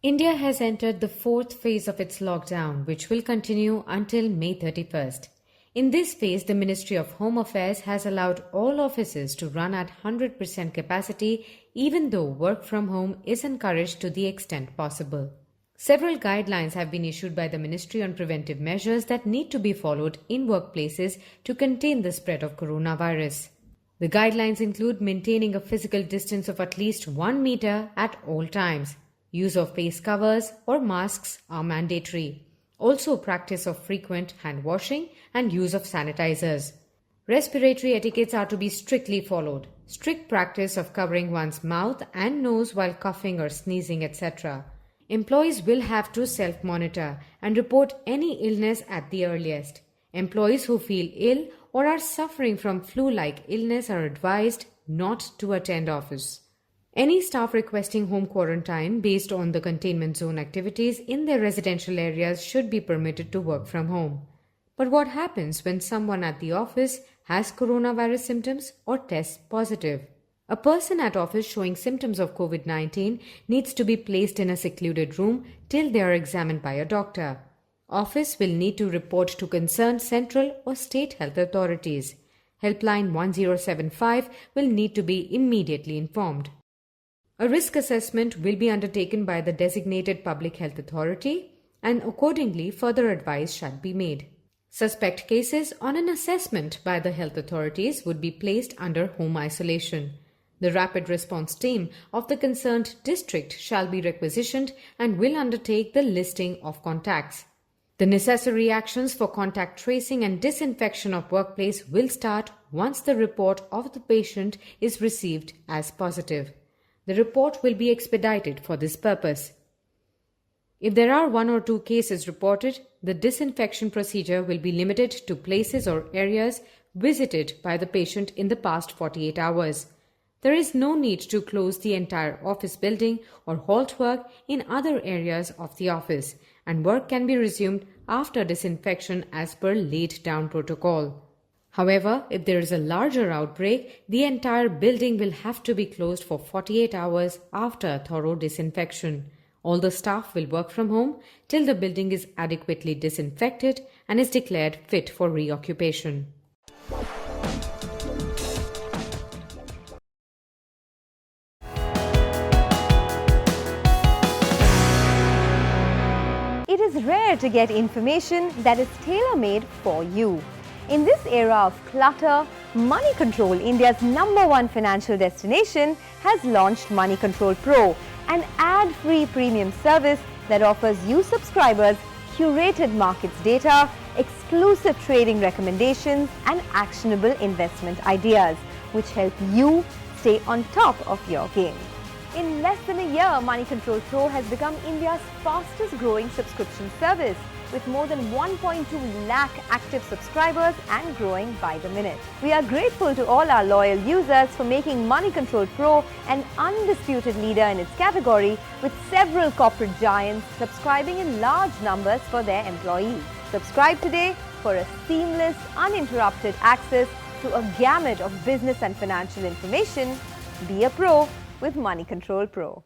India has entered the fourth phase of its lockdown, which will continue until May 31st. In this phase, the Ministry of Home Affairs has allowed all offices to run at 100% capacity, even though work from home is encouraged to the extent possible. Several guidelines have been issued by the Ministry on preventive measures that need to be followed in workplaces to contain the spread of coronavirus. The guidelines include maintaining a physical distance of at least 1 meter at all times. Use of face covers or masks are mandatory. Also, practice of frequent hand washing and use of sanitizers. Respiratory etiquettes are to be strictly followed. Strict practice of covering one's mouth and nose while coughing or sneezing, etc. Employees will have to self-monitor and report any illness at the earliest. Employees who feel ill or are suffering from flu-like illness are advised not to attend office. Any staff requesting home quarantine based on the containment zone activities in their residential areas should be permitted to work from home. But what happens when someone at the office has coronavirus symptoms or tests positive? A person at office showing symptoms of COVID-19 needs to be placed in a secluded room till they are examined by a doctor. Office will need to report to concerned central or state health authorities. Helpline 1075 will need to be immediately informed. A risk assessment will be undertaken by the designated public health authority, and accordingly further advice shall be made. Suspect cases on an assessment by the health authorities would be placed under home isolation. The rapid response team of the concerned district shall be requisitioned and will undertake the listing of contacts. The necessary actions for contact tracing and disinfection of workplace will start once the report of the patient is received as positive. The report will be expedited for this purpose. If there are 1 or 2 cases reported, the disinfection procedure will be limited to places or areas visited by the patient in the past 48 hours. There is no need to close the entire office building or halt work in other areas of the office, and work can be resumed after disinfection as per laid down protocol. However, if there is a larger outbreak, the entire building will have to be closed for 48 hours after thorough disinfection. All the staff will work from home till the building is adequately disinfected and is declared fit for reoccupation. It is rare to get information that is tailor-made for you. In this era of clutter, Money Control, India's #1 financial destination, has launched Money Control Pro, an ad-free premium service that offers you subscribers curated markets data, exclusive trading recommendations, and actionable investment ideas, which help you stay on top of your game. In less than a year, Money Control Pro has become India's fastest growing subscription service, with more than 1.2 lakh active subscribers and growing by the minute. We are grateful to all our loyal users for making Money Control Pro an undisputed leader in its category, with several corporate giants subscribing in large numbers for their employees. Subscribe today for a seamless, uninterrupted access to a gamut of business and financial information. Be a pro with Money Control Pro.